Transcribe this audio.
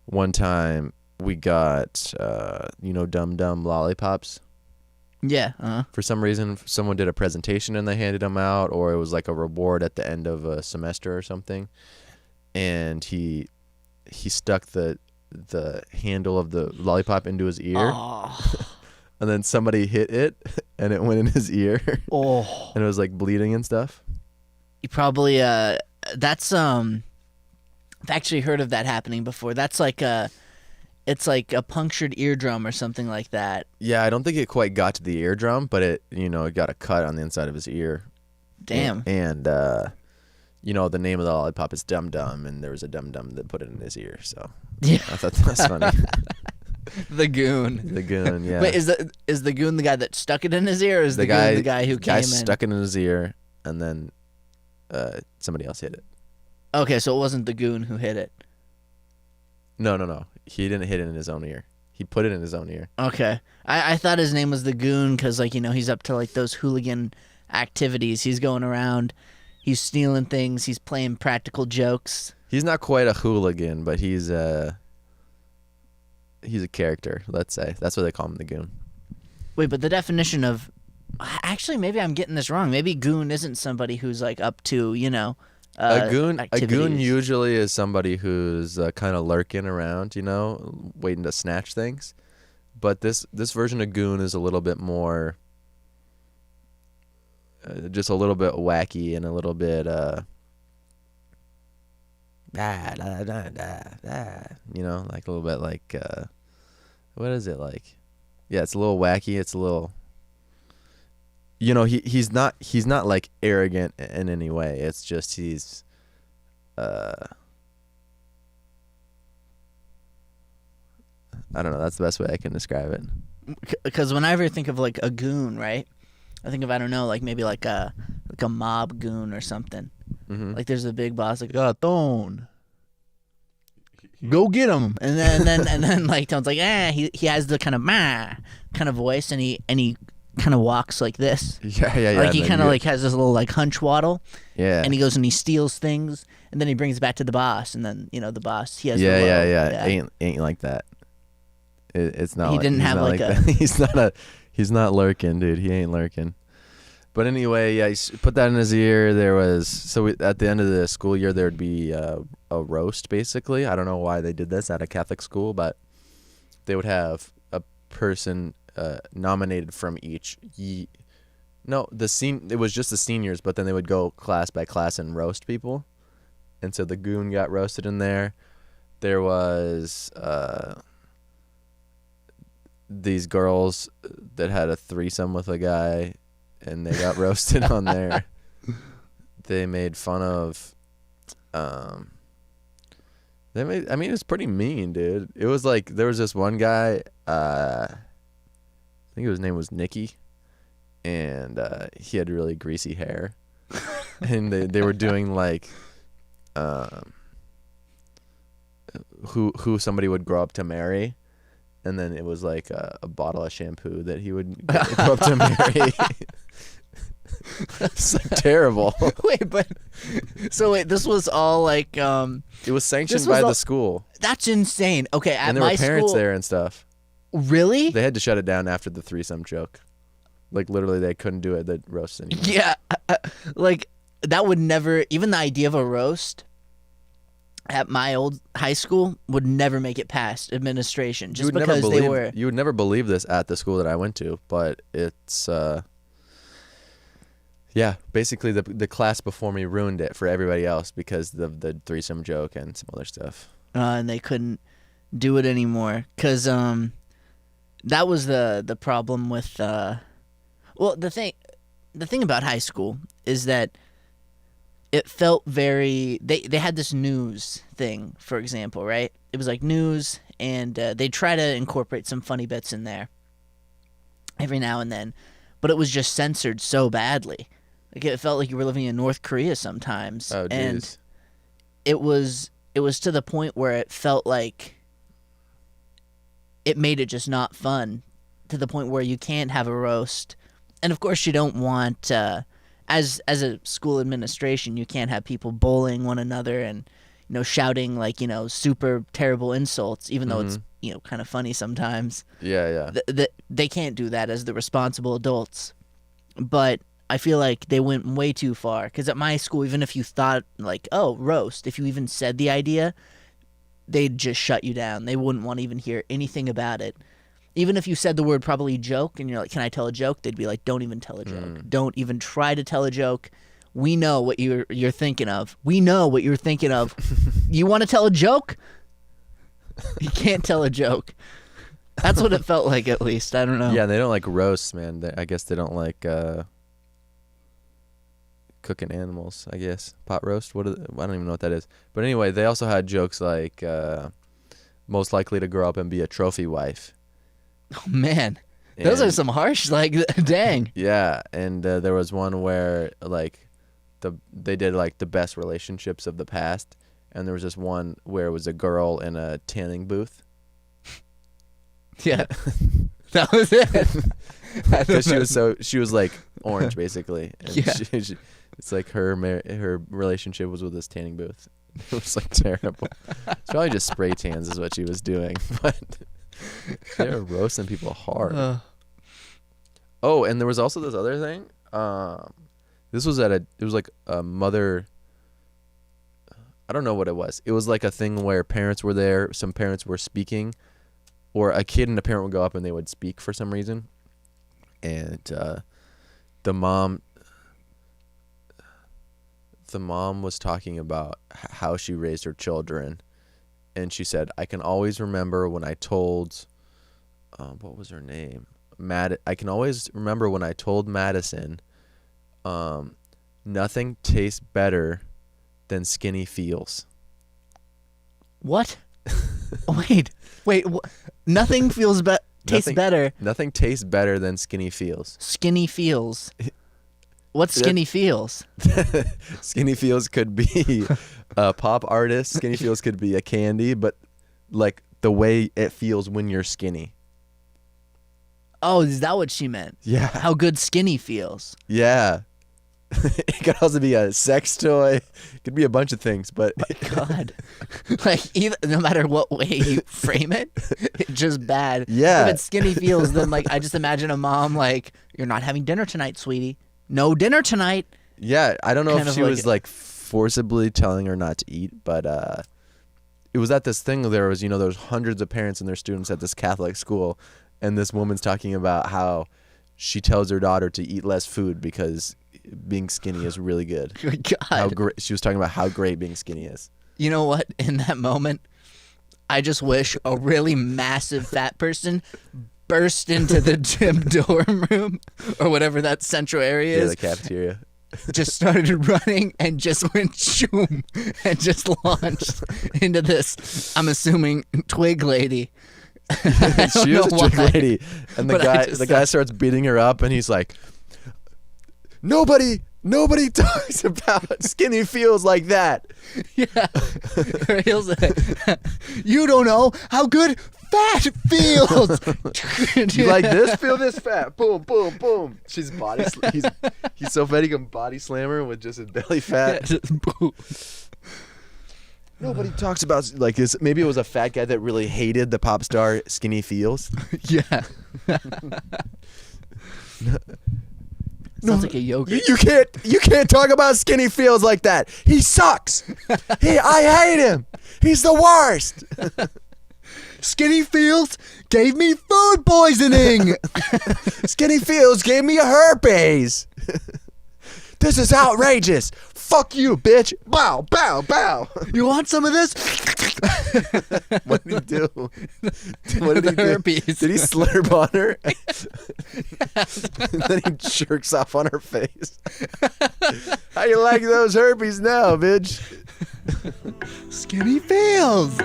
one time we got Dum Dum lollipops. Yeah. Uh-huh. For some reason, someone did a presentation and they handed them out, or it was like a reward at the end of a semester or something. And he stuck the handle of the lollipop into his ear, Oh. and then somebody hit it, and it went in his ear, Oh. and it was like bleeding and stuff. You probably that's I've actually heard of that happening before. That's like it's like a punctured eardrum or something like that. Yeah, I don't think it quite got to the eardrum, but it got a cut on the inside of his ear. Damn. And the name of the lollipop is Dum Dum, and there was a Dum Dum that put it in his ear. So Yeah. I thought that was funny. The goon. The goon, yeah. Wait, is the goon the guy that stuck it in his ear, or is the goon the guy who came in? Stuck it in his ear, and then somebody else hit it. Okay, so it wasn't the goon who hit it. No. He didn't hit it in his own ear. He put it in his own ear. Okay. I thought his name was the goon because, he's up to, those hooligan activities. He's going around, he's stealing things, he's playing practical jokes. He's not quite a hooligan, but he's a character, let's say. That's what they call him, the goon. Wait, but the definition of... Actually, maybe I'm getting this wrong. Maybe goon isn't somebody who's, up to, a goon activities. usually is somebody who's kind of lurking around, waiting to snatch things. But this version of goon is a little bit more, just a little bit wacky and a little bit, like a little bit like, what is it like? Yeah, it's a little wacky. It's a little. He's not like arrogant in any way. It's just he's I don't know. That's the best way I can describe it. Because whenever I think of a goon, right? I think of maybe like a mob goon or something. Mm-hmm. Like there's a big boss Tone, go get him, and then Tone's like he has the kind of voice, and he kind of walks like this. Yeah. Like he kind of has this little hunch waddle. Yeah. And he goes and he steals things, and then he brings it back to the boss, and then the boss he has yeah. Ain't like that. It's not. He didn't have like that. He's not lurking, dude. He ain't lurking. But anyway, yeah, he put that in his ear. There was at the end of the school year there would be a roast, basically. I don't know why they did this at a Catholic school, but they would have a person nominated from each. It was just the seniors, but then they would go class by class and roast people, and so the goon got roasted in there. There was these girls that had a threesome with a guy, and they got roasted on there. They made fun of. It's pretty mean, dude. It was like there was this one guy. I think his name was Nicky, and he had really greasy hair, and they were doing who somebody would grow up to marry. And then it was like a bottle of shampoo that he would grow up to marry. It's terrible. Wait, this was all it was sanctioned by the school. That's insane. Okay, at and there my were parents school, there and stuff. Really? They had to shut it down after the threesome joke. Like literally, they couldn't do it. The roast anymore. Yeah, that would never. Even the idea of a roast at my old high school would never make it past administration, just because they were. You would never believe this at the school that I went to, but it's basically the class before me ruined it for everybody else because of the threesome joke and some other stuff. And they couldn't do it anymore because that was the problem with the thing about high school is that it felt very they had this news thing, for example, right? It was like news, and they'd try to incorporate some funny bits in there every now and then, but it was just censored so badly. Like it felt like you were living in North Korea sometimes. Oh, geez. And it was to the point where it felt like it made it just not fun, to the point where you can't have a roast. And of course you don't want as a school administration, you can't have people bullying one another, and shouting like, super terrible insults, even though it's, Mm-hmm. kind of funny sometimes. Yeah. They can't do that as the responsible adults. But I feel like they went way too far. Because at my school, even if you thought, like, oh, roast, if you even said the idea, they'd just shut you down. They wouldn't want to even hear anything about it. Even if you said the word probably joke, and you're like, can I tell a joke? They'd be like, don't even tell a joke. Don't even try to tell a joke. We know what you're thinking of. We know what you're thinking of. You want to tell a joke? You can't tell a joke. That's what it felt like, at least. I don't know. Yeah, they don't like roasts, man. I guess they don't like cooking animals, I guess. Pot roast? I don't even know what that is. But anyway, they also had jokes like most likely to grow up and be a trophy wife. Oh, man. Those are some harsh, like, dang. Yeah, and there was one where, like, they did, like, the best relationships of the past, and there was this one where it was a girl in a tanning booth. Yeah. That was it. Because she was like orange basically. And Yeah. It's like her relationship was with this tanning booth. It was like terrible. It's probably just spray tans is what she was doing, but they were roasting people hard. Oh, and there was also this other thing. This was it was like a mother. I don't know what it was. It was like a thing where parents were there. Some parents were speaking. Or a kid and a parent would go up and they would speak for some reason. And the mom was talking about how she raised her children. And she said, I can always remember when I told, what was her name? I can always remember when I told Madison, nothing tastes better than skinny feels. What? Wait. Nothing tastes better. Nothing tastes better than skinny feels. Skinny feels. What's skinny feels? Skinny feels could be a pop artist. Skinny feels could be a candy, but like the way it feels when you're skinny. Oh, is that what she meant? Yeah. How good skinny feels. Yeah. It could also be a sex toy. It could be a bunch of things, but God, like no matter what way you frame it, it's just bad. Yeah. If it's skinny feels, then like I just imagine a mom like, "You're not having dinner tonight, sweetie. No dinner tonight." Yeah, I don't know Kind if of she like was like forcibly telling her not to eat, but it was at this thing. There was hundreds of parents and their students at this Catholic school, and this woman's talking about how she tells her daughter to eat less food because being skinny is really good. God. She was talking about how great being skinny is. You know what? In that moment, I just wish a really massive fat person burst into the gym dorm room or whatever that central area Yeah, is. the cafeteria. Just started running and just went shoom and just launched into this, I'm assuming, twig lady. She was a trick lady, and the guy starts beating her up, and he's like, Nobody talks about skinny feels like that. Yeah. You don't know how good fat feels. You like this? Feel this fat. Boom, boom, boom. She's he's so fat he can body slam her with just his belly fat. Nobody talks about like this. Maybe it was a fat guy that really hated the pop star Skinny Feels. Yeah. Sounds like a yogurt. You can't talk about Skinny Feels like that. He sucks. I hate him. He's the worst. Skinny Feels gave me food poisoning. Skinny Feels gave me a herpes. This is outrageous. Fuck you, bitch. Bow, bow, bow. You want some of this? What did he do? What did he do? Herpes. Did he slurp on her? And then he jerks off on her face. How you like those herpes now, bitch? Skinny Feels.